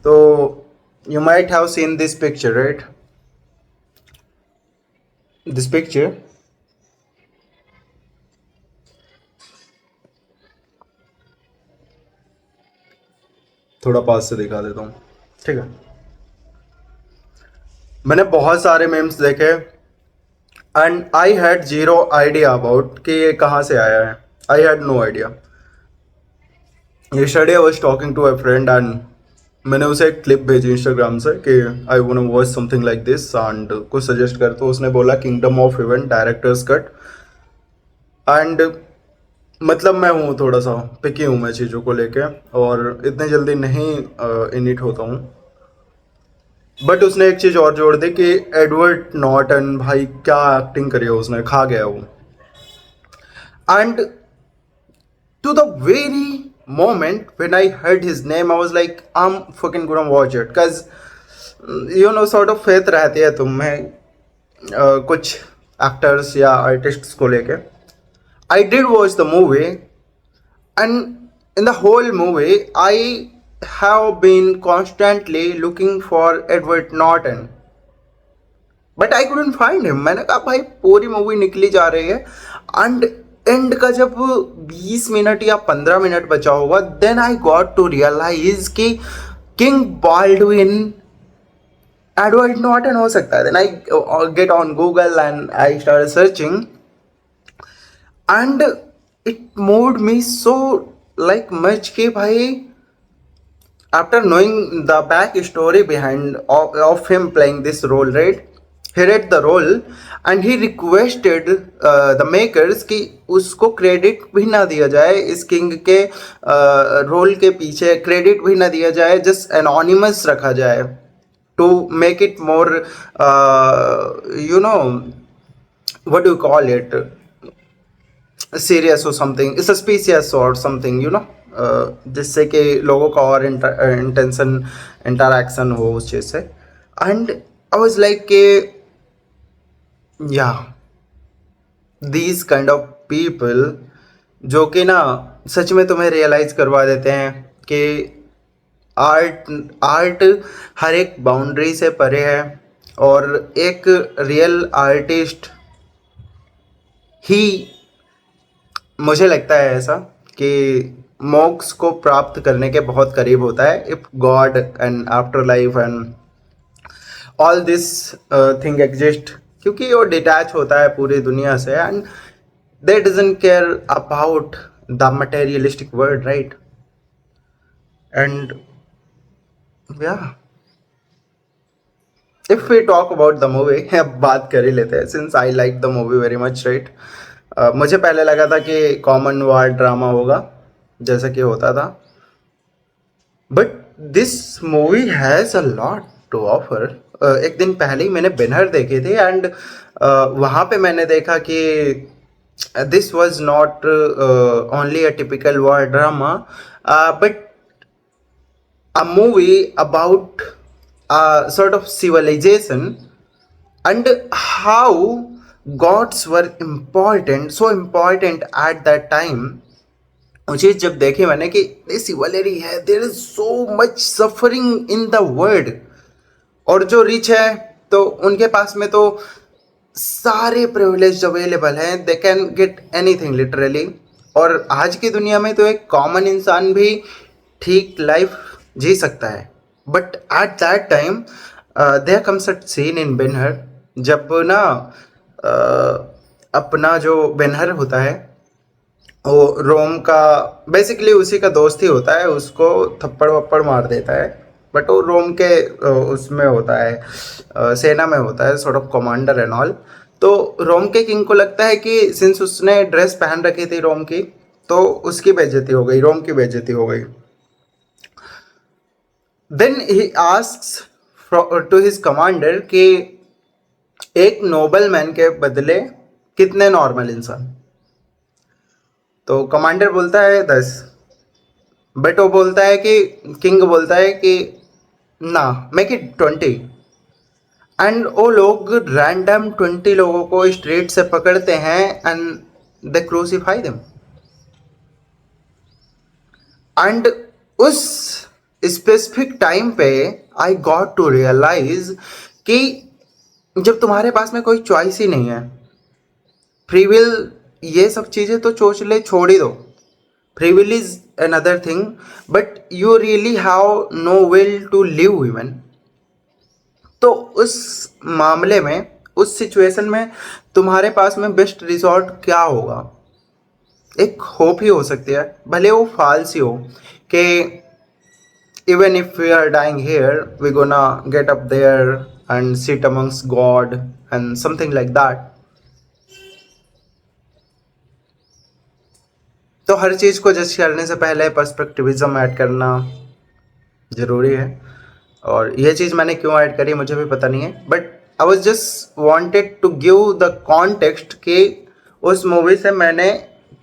तो you might have seen this picture, right? This picture. थोड़ा पास से दिखा देता हूँ, ठीक है। मैंने बहुत सारे memes देखे and I had zero idea about कि ये कहाँ से आया है। I had no idea. yesterday I was talking to a friend and मैंने उसे एक क्लिप भेजी इंस्टाग्राम से कि I want to watch something like this and कुछ सजेस्ट कर। तो उसने बोला Kingdom of Heaven director's cut. And मतलब मैं हूँ थोड़ा सा पिकी हूँ मैं चीज़ों को लेके, और इतने जल्दी नहीं इनिट होता हूँ। बट उसने एक चीज़ और जोड़ दी कि एडवर्ड नॉर्टन, भाई क्या एक्टिंग करी है उसने, खा गया वो। And to the very moment when I heard his name, I was like, I'm fucking gonna watch it. Because, you know, sort of faith रहती है तुम में कुछ एक्टर्स या आर्टिस्ट्स को लेके। I did watch the movie, and in the whole movie, I have been constantly looking for Edward Norton. But I couldn't find him. मैंने कहा भाई पूरी मूवी निकली जा रही है एंड एंड का जब 20 मिनट या 15 मिनट बचा होगा, then I got to realise कि किंग बाल्डविन एडवर्ड नॉर्टन हो सकता है। Then I get on Google and I start searching and it moved me so like much कि भाई after knowing the back story behind of him playing this role, right, he read the role and he requested the makers कि उसको credit भी ना दिया जाए, इस king के रोल के पीछे क्रेडिट भी ना दिया जाए, जस्ट एनोनिमस रखा जाए to make it more you know what do you call it, serious or something, suspicious or something, you know, जिससे कि लोगों का और इंटेंशन इंटरेक्शन हो उस चीज़ से। एंड आई वाज लाइक कि या दीज काइंड ऑफ पीपल जो कि ना सच में तुम्हें रियलाइज करवा देते हैं कि आर्ट आर्ट हर एक बाउंड्री से परे है, और एक रियल आर्टिस्ट ही, मुझे लगता है ऐसा कि मोक्ष को प्राप्त करने के बहुत करीब होता है। If God and afterlife and all this thing exist, क्योंकि वो डिटैच होता है पूरी दुनिया से and they doesn't care about the materialistic world, right. And या if we talk about the movie, अब बात कर ही लेते हैं since I like the movie very much, right. मुझे पहले लगा था कि कॉमन वार ड्रामा होगा जैसा कि होता था, but this movie has a lot to offer. एक दिन पहले ही मैंने बेनहर देखी थी एंड वहाँ पे मैंने देखा कि this was not only a typical war drama but a movie about a sort of civilization and how gods were important, so important at that time। वो चीज़ जब देखी मैंने कि सिवलरी है, there is so much suffering in the world, और जो rich है तो उनके पास में तो सारे प्रिविलेज अवेलेबल हैं, they can get anything literally. और आज की दुनिया में तो एक कॉमन इंसान भी ठीक लाइफ जी सकता है, but at that time there comes a scene in Ben Hur जब ना अपना जो बेनहर होता है वो रोम का बेसिकली उसी का दोस्त ही होता है, उसको थप्पड़ वप्पड़ मार देता है, बट वो रोम के उसमें होता है, सेना में होता है, sort of commander and all. तो रोम के किंग को लगता है कि सिंस उसने ड्रेस पहन रखी थी रोम की, तो उसकी बेइज्जती हो गई, रोम की बेइज्जती हो गई। Then he asks to his commander कि एक नोबल मैन के बदले कितने नॉर्मल इंसान। तो कमांडर बोलता है 10, बट वो बोलता है कि किंग बोलता है कि ना, मेक इट 20। एंड वो लोग रैंडम 20 लोगों को स्ट्रीट से पकड़ते हैं and they crucify them. And उस स्पेसिफिक टाइम पे आई गॉट टू रियलाइज कि जब तुम्हारे पास में कोई चॉइस ही नहीं है, फ्री विल, ये सब चीज़ें तो छोड़ ही दो, free will is another thing, but you really have no will to live even. तो उस मामले में, उस सिचुएशन में तुम्हारे पास में बेस्ट रिजॉर्ट क्या होगा? एक होप ही हो सकती है, भले वो फाल्स ही हो, कि even if we are dying here we're gonna get up there and sit amongst God and something like that। तो हर चीज़ को जज करने से पहले पर्सपेक्टिविज्म ऐड करना ज़रूरी है, और ये चीज़ मैंने क्यों ऐड करी मुझे भी पता नहीं है, but I was just wanted to give the context कि उस मूवी से मैंने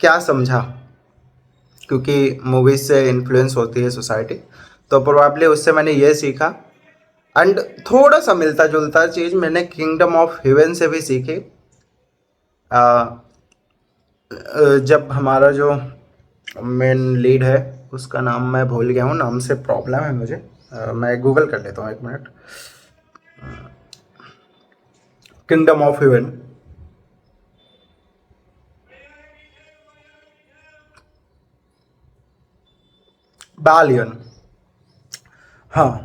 क्या समझा, क्योंकि मूवीज से इन्फ्लुएंस होती है सोसाइटी, तो प्रोबेबली उससे मैंने ये सीखा। एंड थोड़ा सा मिलता जुलता चीज़ मैंने किंगडम ऑफ हेवन से भी सीखी। जब हमारा जो मेन लीड है उसका नाम मैं भूल गया हूँ, नाम से प्रॉब्लम है मुझे, मैं गूगल कर लेता हूँ, एक minute. Kingdom of haven, Balyan, हाँ।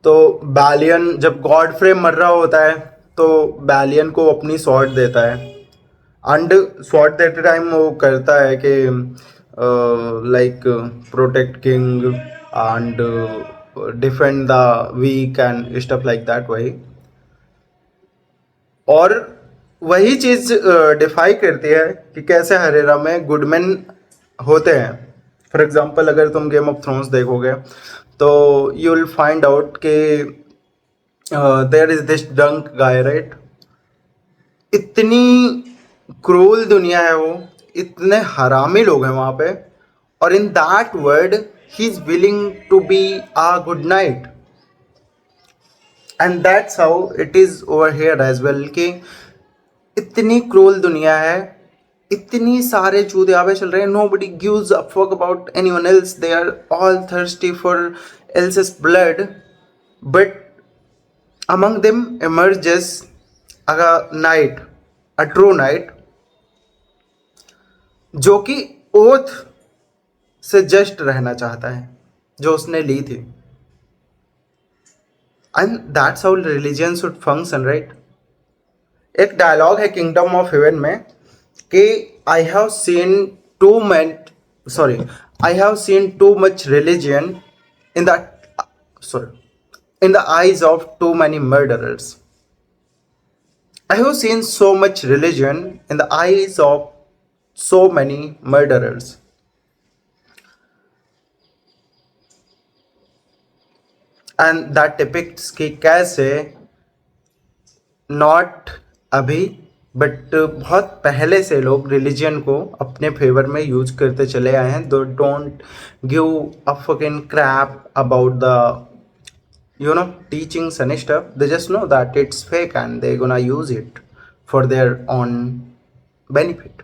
तो बालियन जब गॉडफ्रे मर रहा होता है तो बालियन को अपनी स्वॉर्ड देता है, एंड स्वॉर्ड देते टाइम वो करता है कि like protect king and defend the weak and stuff like that, वही। और वही चीज़ डिफाई करती है कि कैसे हरेरा में गुडमैन होते हैं। फॉर एग्जांपल अगर तुम गेम ऑफ थ्रोन्स देखोगे तो यू विल फाइंड आउट कि देयर इज दिस डंक गाय, राइट। इतनी क्रूल दुनिया है वो, इतने हरामी लोग हैं वहाँ पे, और in that word he is willing to be a good knight. And that's how it is over here as well कि इतनी क्रूल दुनिया है, इतनी सारे चूतियाबे चल रहे हैं, nobody gives a fuck about anyone else, they are all thirsty for else's blood, but among them emerges a knight, a true knight, जो कि ओथ से जस्ट रहना चाहता है जो उसने ली थी। And that's how religion should function, right. एक डायलॉग है किंगडम ऑफ हेवन में कि I have seen too much religion in the in the eyes of too many murderers. I have seen so much religion in the eyes of so many murderers. And that depicts कि कैसे not अभी but बहुत पहले से लोग religion को अपने favour में यूज करते चले आए हैं। दो don't give a fucking crap about the teachings and stuff. They just know that it's fake and they're gonna use it for their own benefit.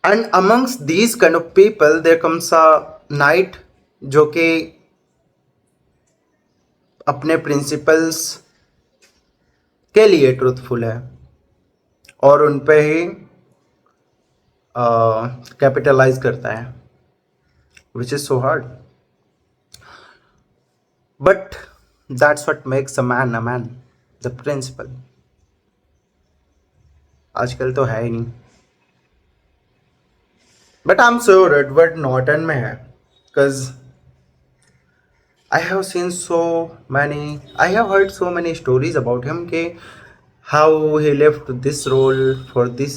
And amongst these kind of people there comes a knight जो कि अपने principles के लिए truthful है और उन पे ही capitalise करता है, which is so hard, but that's what makes a man, the principle. आजकल तो है ही नहीं, but I am sure Edward Norton में है, because I have seen I have heard so many stories about him, ke how he left this role for this,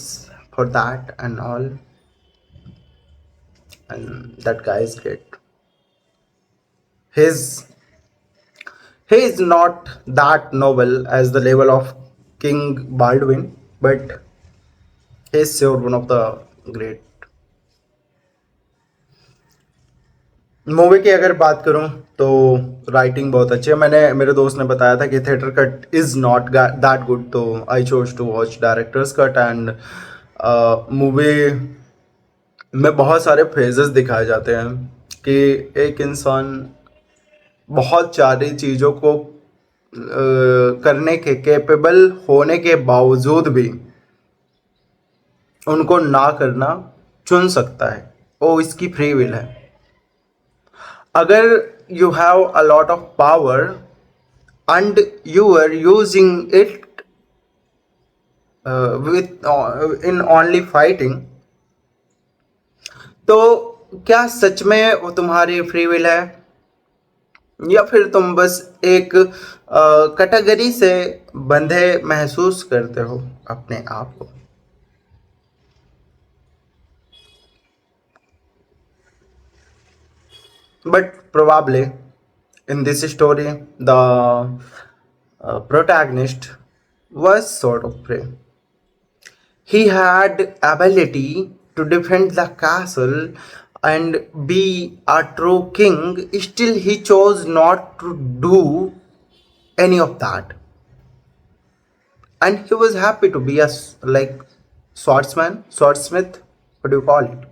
for that and all, and that guy is great. He is not that noble as the level of King Baldwin, but he is sure one of the great. Movie की अगर बात करूं तो writing बहुत अच्छी है। मेरे दोस्त ने बताया था कि theatre cut is not that good, तो I chose to watch directors cut, and movie में बहुत सारे फेजेस दिखाए जाते हैं कि एक इंसान बहुत सारी चीज़ों को करने के कैपेबल होने के बावजूद भी उनको ना करना चुन सकता है, वो इसकी फ्री विल है। अगर you have a lot of power and you are using it with in only fighting, तो क्या सच में वो तुम्हारी फ्री विल है, या फिर तुम बस एक कैटेगरी से बंधे महसूस करते हो अपने आप को? But probably in this story the protagonist was sort of free. He had ability to defend the castle and be a true king. Still, he chose not to do any of that, and he was happy to be a like swordsman, swordsmith. What do you call it?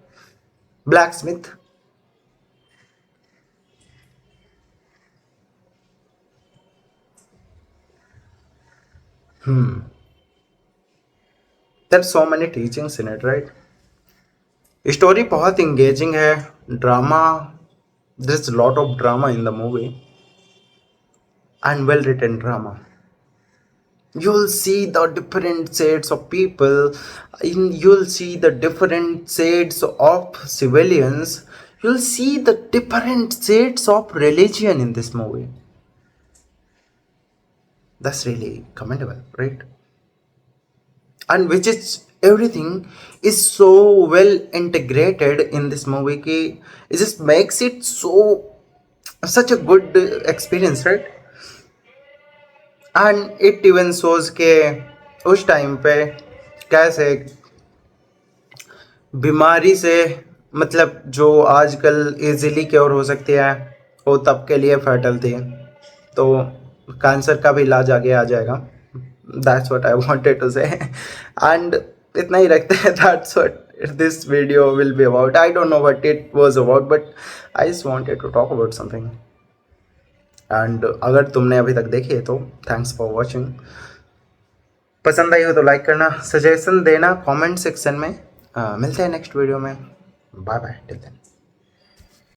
Blacksmith. There's so many teachings in it, right? Story बहुत engaging है, drama, there's a lot of drama in the movie and well written drama. You'll see the different shades of people, you'll see the different shades of civilians, you'll see the different shades of religion in this movie. That's really commendable, right? And which is everything is so well integrated in this movie कि it just makes it so such a good experience, right? And it even shows के उस time पे कैसे बीमारी से, मतलब जो आजकल इजीली क्योर हो सकती है, वो तब के लिए फर्टल थी, तो कैंसर का भी इलाज आगे आ जाएगा। That's what I wanted to say. And इतना ही रखते हैं, that's what this video will be about. I don't know what it was about, but I just wanted to talk about something. And अगर तुमने अभी तक देखी है तो थैंक्स फॉर वॉचिंग। पसंद आई हो तो लाइक करना, सजेशन देना कमेंट सेक्शन में। मिलते हैं नेक्स्ट वीडियो में। Bye bye, till then.